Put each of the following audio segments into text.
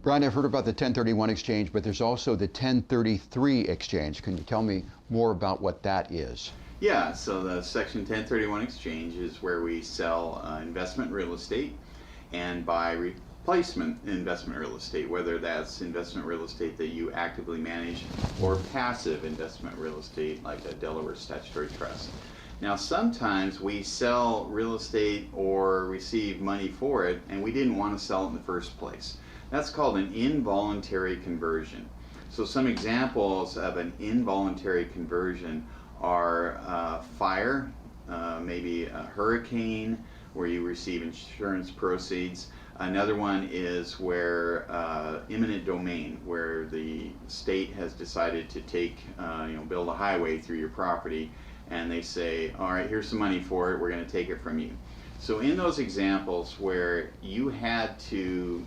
Brian, I've heard about the 1031 exchange, but there's also the 1033 exchange. Can you tell me more about what that is? Yeah, so the Section 1031 exchange is where we sell investment real estate and buy replacement investment real estate, whether that's investment real estate that you actively manage or passive investment real estate like a Delaware statutory trust. Now sometimes we sell real estate or receive money for it and we didn't want to sell it in the first place. That's called an involuntary conversion. So some examples of an involuntary conversion are fire, maybe a hurricane where you receive insurance proceeds. Another one is where eminent domain, where the state has decided to take, build a highway through your property, and they say, all right, here's some money for it, we're going to take it from you. So in those examples where you had to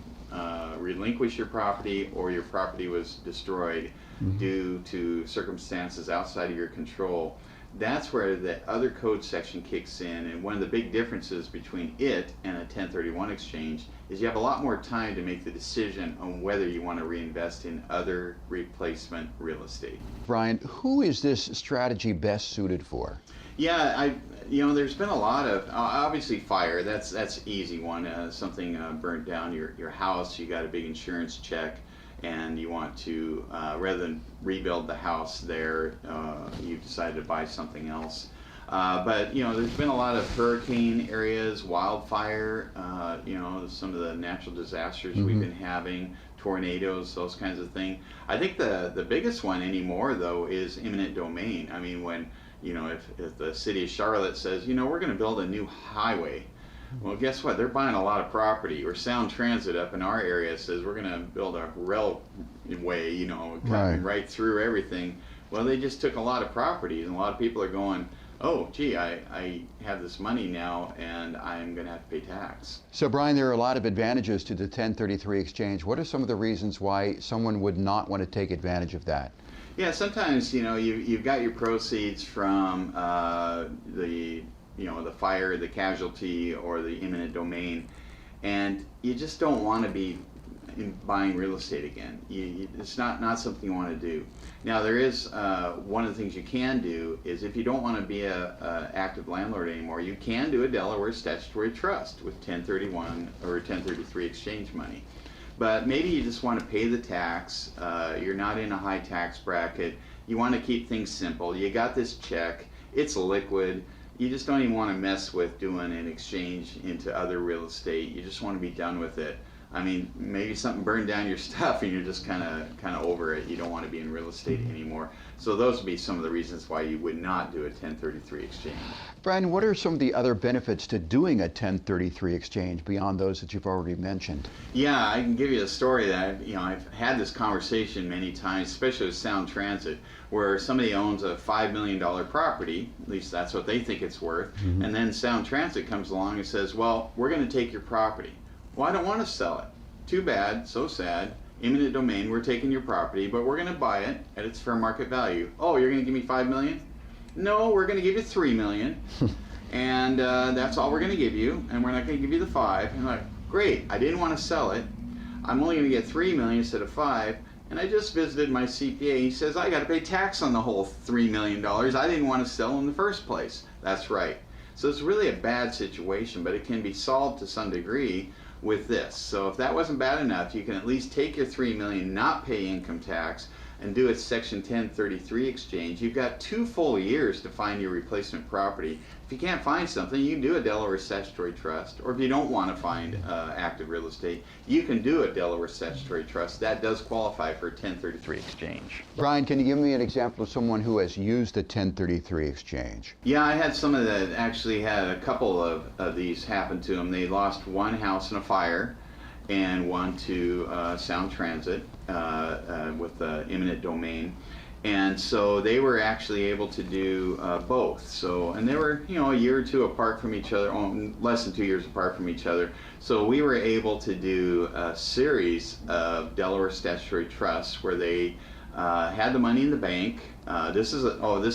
relinquish your property or your property was destroyed due to circumstances outside of your control, that's where the other code section kicks in. And one of the big differences between it and a 1031 exchange is you have a lot more time to make the decision on whether you want to reinvest in other replacement real estate. Brian, who is this strategy best suited for? Yeah, there's been a lot of, obviously fire, that's easy one. Something burnt down your house, you got a big insurance check, and you want to, rather than rebuild the house there, you decided to buy something else. But there's been a lot of hurricane areas, wildfire, some of the natural disasters we've been having, tornadoes, those kinds of things. I think the biggest one anymore though is eminent domain. I mean, when if the city of Charlotte says, we're going to build a new highway, well, guess what? They're buying a lot of property. Or Sound Transit up in our area says we're going to build a railway, cutting right through everything. Well, they just took a lot of properties, and a lot of people are going, oh, gee, I have this money now, and I'm going to have to pay tax. So, Brian, there are a lot of advantages to the 1033 exchange. What are some of the reasons why someone would not want to take advantage of that? Yeah, sometimes, you've got your proceeds from the fire, the casualty, or the eminent domain, and you just don't want to be buying real estate again. It's not something you want to do. Now, there is one of the things you can do is if you don't want to be a active landlord anymore, you can do a Delaware statutory trust with 1031 or 1033 exchange money. But maybe you just want to pay the tax, you're not in a high tax bracket, you want to keep things simple, you got this check, it's liquid, you just don't even want to mess with doing an exchange into other real estate, you just want to be done with it. I mean, maybe something burned down your stuff and you're just kind of over it, you don't want to be in real estate anymore. So those would be some of the reasons why you would not do a 1033 exchange. Brian, what are some of the other benefits to doing a 1033 exchange beyond those that you've already mentioned? Yeah, I can give you a story that I've had this conversation many times, especially with Sound Transit, where somebody owns a $5 million property, at least that's what they think it's worth, and then Sound Transit comes along and says, well, we're going to take your property. Well, I don't want to sell it. Too bad, so sad. Eminent domain, we're taking your property, but we're going to buy it at its fair market value. Oh, you're going to give me $5 million? No, we're going to give you $3 million, and that's all we're going to give you, and we're not going to give you the 5. And I'm like, great, I didn't want to sell it. I'm only going to get $3 million instead of 5, and I just visited my CPA. He says I got to pay tax on the whole $3 million. I didn't want to sell in the first place. That's right. So it's really a bad situation, but it can be solved to some degree with this. So if that wasn't bad enough, you can at least take your $3 million, not pay income tax, and do a Section 1033 exchange. You've got 2 full years to find your replacement property. If you can't find something, you can do a Delaware statutory trust, or if you don't want to find active real estate, you can do a Delaware statutory trust. That does qualify for a 1033 exchange. Brian, can you give me an example of someone who has used a 1033 exchange? Yeah, I had someone that actually had a couple of these happen to them. They lost one house in a fire and one to Sound Transit with the eminent domain. And so they were actually able to do both. So, and they were, a year or two apart from each other, less than 2 years apart from each other. So we were able to do a series of Delaware statutory trusts where they had the money in the bank. This is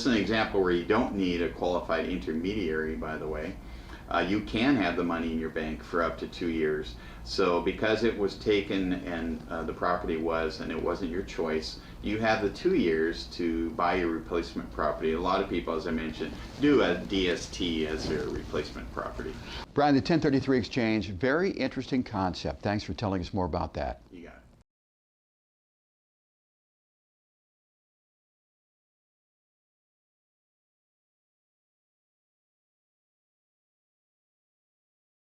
an example where you don't need a qualified intermediary, by the way. you can have the money in your bank for up to 2 years. So because it was taken and the property was, and it wasn't your choice, you have the 2 years to buy your replacement property. A lot of people, as I mentioned, do a DST as their replacement property. Brian, the 1033 exchange, very interesting concept. Thanks for telling us more about that. You got it.